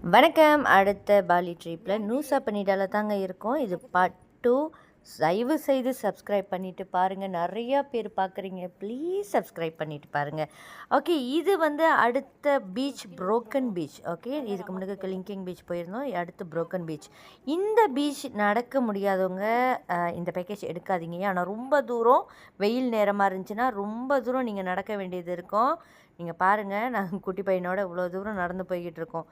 வணக்கம். அடுத்த பாலி ட்ரிப்பில் நூசா பனிடால தாங்க இருக்கோம். இது பார்ட் 2. தயவு செய்து சப்ஸ்கிரைப் பண்ணிவிட்டு பாருங்கள். நிறையா பேர் பார்க்குறீங்க, ப்ளீஸ் சப்ஸ்கிரைப் பண்ணிவிட்டு பாருங்கள். ஓகே, இது வந்து அடுத்த பீச் புரோக்கன் பீச். ஓகே, இதுக்கு முன்னாடி கிளிங்கிங் பீச் போயிருந்தோம், அடுத்து புரோக்கன் பீச். இந்த பீச் நடக்க முடியாதவங்க இந்த பேக்கேஜ் எடுக்காதீங்க. ஆனால் ரொம்ப தூரம், வெயில் நேரமாக இருந்துச்சுன்னா ரொம்ப தூரம் நீங்கள் நடக்க வேண்டியது இருக்கும். நீங்கள் பாருங்கள், நாங்கள் குட்டி பையனோட இவ்வளோ தூரம் நடந்து போய்கிட்டு இருக்கோம்.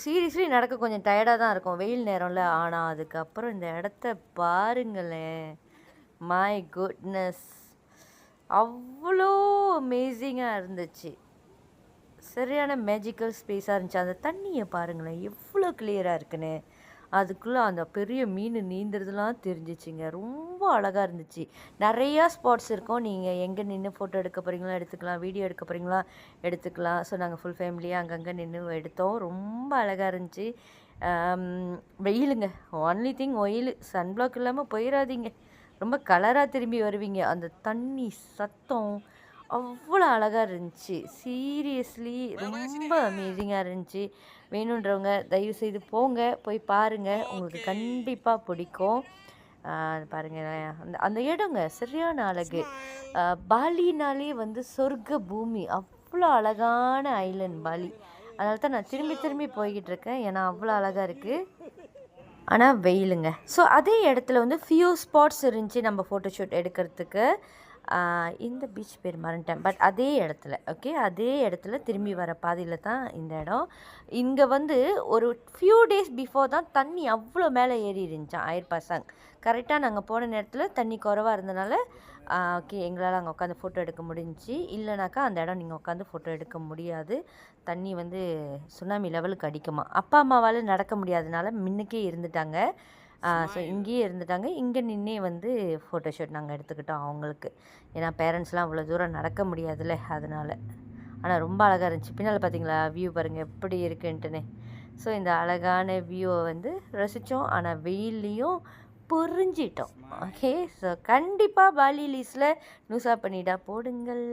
சீரியஸ்லி நடக்க கொஞ்சம் டயர்டாக தான் இருக்கும் வெயில் நேரம்ல. ஆனால் அதுக்கப்புறம் இந்த இடத்த பாருங்களேன், மை குட்னஸ், அவ்வளோ அமேசிங்காக இருந்துச்சு. சரியான மேஜிக்கல் ஸ்பேஸாக இருந்துச்சு. அந்த தண்ணியை பாருங்களேன் எவ்வளோ கிளியராக இருக்குன்னு. அதுக்குள்ளே அந்த பெரிய மீன் நீந்துறதுலாம் தெரிஞ்சிச்சிங்க. ரொம்ப அழகாக இருந்துச்சு. நிறையா ஸ்பாட்ஸ் இருக்கும். நீங்கள் எங்கே நின்று ஃபோட்டோ எடுக்க போகிறீங்களோ எடுத்துக்கலாம், வீடியோ எடுக்க போகிறீங்களா எடுத்துக்கலாம். ஸோ நாங்கள் ஃபுல் ஃபேமிலியாக அங்கங்கே நின்று எடுத்தோம். ரொம்ப அழகாக இருந்துச்சு. வெயிலுங்க, ஒன்லி திங் வெயில். சன்பிளாக் இல்லாமல் போயிடாதீங்க, ரொம்ப கலராக திரும்பி வருவீங்க. அந்த தண்ணி சத்தம் அவ்வளோ அழகாக இருந்துச்சு. சீரியஸ்லி ரொம்ப அமேசிங்காக இருந்துச்சு. வேணுன்றவங்க தயவுசெய்து போங்க, போய் பாருங்கள், உங்களுக்கு கண்டிப்பாக பிடிக்கும். பாருங்கள், அந்த அந்த இடங்க சரியான அழகு. பாலினாலே வந்து சொர்க்க பூமி, அவ்வளோ அழகான ஐலண்ட் பாலி. அதனால தான் நான் திரும்பி திரும்பி போய்கிட்டு இருக்கேன், ஏன்னா அவ்வளோ அழகாக இருக்குது. ஆனால் வெயிலுங்க. ஸோ அதே இடத்துல வந்து ஃபியூ ஸ்பாட்ஸ் இருந்துச்சு நம்ம ஃபோட்டோஷூட் எடுக்கிறதுக்கு. இந்த பீச் பேர் மறந்துட்டேன், பட் அதே இடத்துல, ஓகே, அதே இடத்துல திரும்பி வர பாதையில் தான் இந்த இடம். இங்கே வந்து ஒரு ஃபியூ டேஸ் பிஃபோர் தான் தண்ணி அவ்வளோ மேலே ஏறி இருந்துச்சான் ஆயிரப்பாசாங். கரெக்டாக நாங்கள் போன நேரத்தில் தண்ணி குறவாக இருந்தனால ஓகே, எங்களால் அங்கே உட்காந்து ஃபோட்டோ எடுக்க முடிஞ்சிச்சு. இல்லைனாக்கா அந்த இடம் நீங்கள் உட்காந்து ஃபோட்டோ எடுக்க முடியாது. தண்ணி வந்து சுனாமி லெவலுக்கு அடிக்குமா. அப்பா அம்மாவால் நடக்க முடியாதனால முன்னுக்கே இருந்துட்டாங்க. ஸோ இங்கேயே இருந்துட்டாங்க. இங்கே நின்னே வந்து ஃபோட்டோஷூட் நாங்கள் எடுத்துக்கிட்டோம் அவங்களுக்கு. ஏன்னா பேரண்ட்ஸ்லாம் அவ்வளோ தூரம் நடக்க முடியாதுல்ல, அதனால். ஆனால் ரொம்ப அழகாக இருந்துச்சு. பின்னால் பார்த்தீங்களா வியூ பாருங்கள் எப்படி இருக்குன்ட்டுன்னு. ஸோ இந்த அழகான வியூவை வந்து ரசித்தோம். ஆனால் வெயில்லையும் புரிஞ்சிட்டோம். ஓகே, ஸோ கண்டிப்பாக பாலி லீஸில் நூசா பனிடா போடுங்கள்.